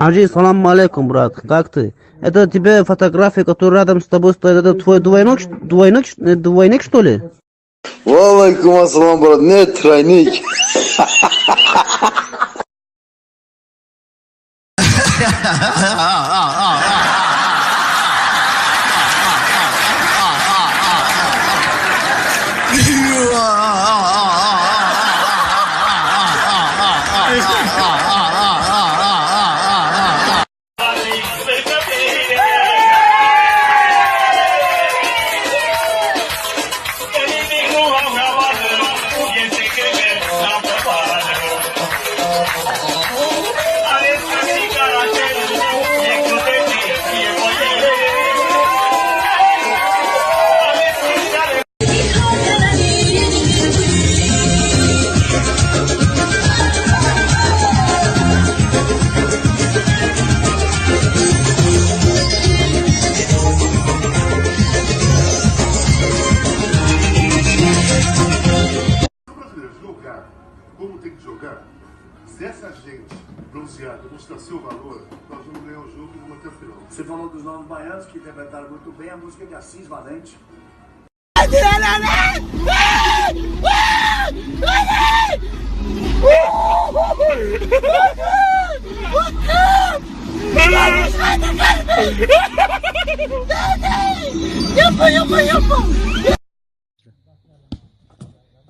Аджи, салам алейкум, брат. Как ты? Это тебе фотография, которая рядом с тобой стоит. Это твой двойник, что ли? Валайкум ассалам, брат. Нет, тройник. Como tem que jogar, se essa gente bronzeada mostrar seu valor, nós vamos ganhar o jogo e vamos até o final. Você falou dos novos baianos que interpretaram muito bem a música de Assis Valente.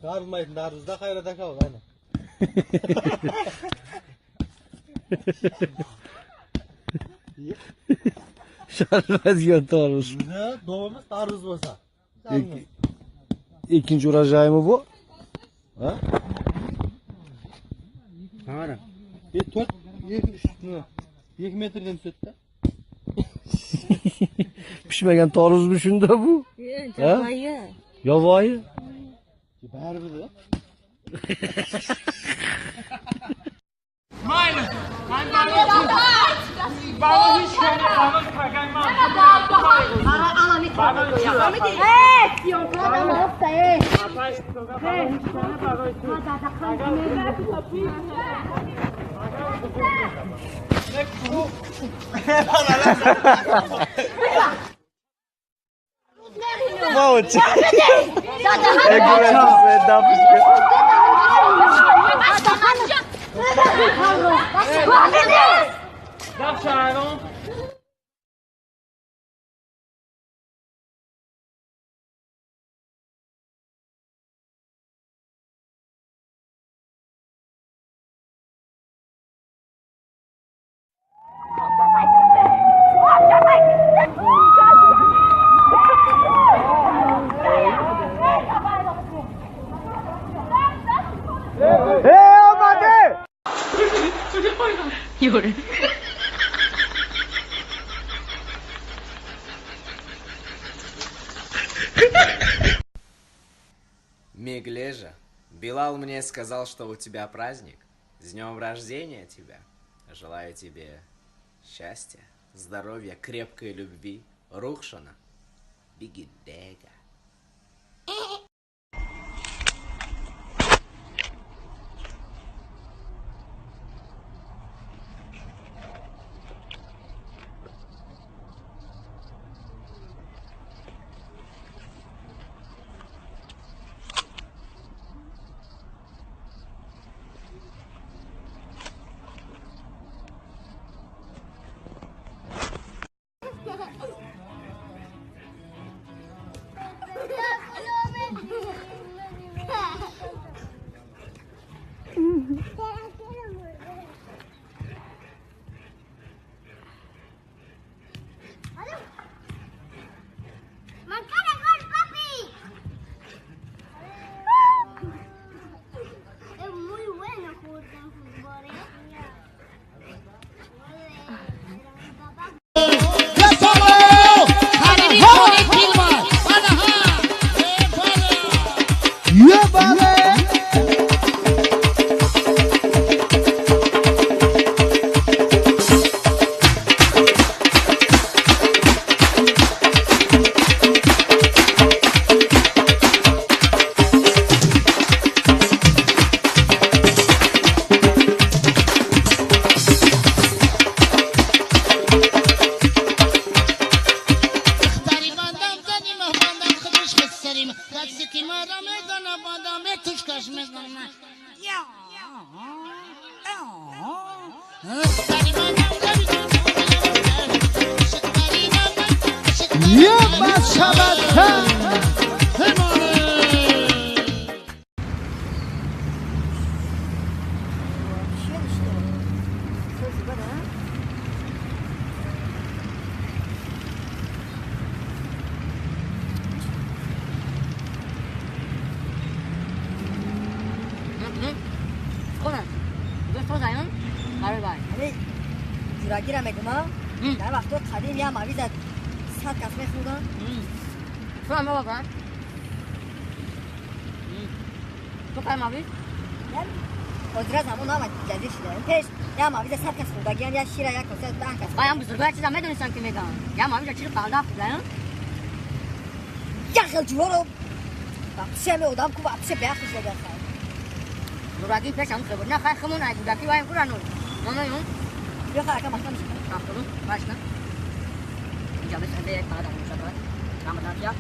Darılmayın, darızda hayrada kal aynen. Şarjmaz yöntemimiz. Ne? Doğumuz darız olsa. İkinci uğracağı mı bu? Ha? Hara. 2 metreden sütte. Pişmegen taarruz şunda bu. Yavayi. Yavayı. Bari de. Meine, mein Bauer ist keine Bauer, kein Mann. Małcie. Davšáno. What? глежа. Билал мне сказал, что у тебя праздник. С днем рождения тебя. Желаю тебе счастья, здоровья, крепкой любви. Рухшана. Бигидега. Es muy bueno jugar en fútbol, زورگیرم بگم در وقت قدیم یه مویز 100 کسمه خودم تو هم بابا کن تو که مویز؟ حضرت همون آمد جدید شده این پیش یه مویز 100 کس خوردگی هم یه شیره یک کسه 10 کس بایم بزرگای چیزا میدونستم که میگم یه مویز چیزو قلده خوردن یه خیل جوه رو بپسه همه آدم که بپسه بیخش لگه خواهد زورگی پیش هم خبر نه خواهی خمون های بودکی بایم کورانون نمیون بیا خواهد که مختم شکن Afternoon, weiß ne? Ich habe jetzt ein Weg, da muss ich aber. Kann man das ja?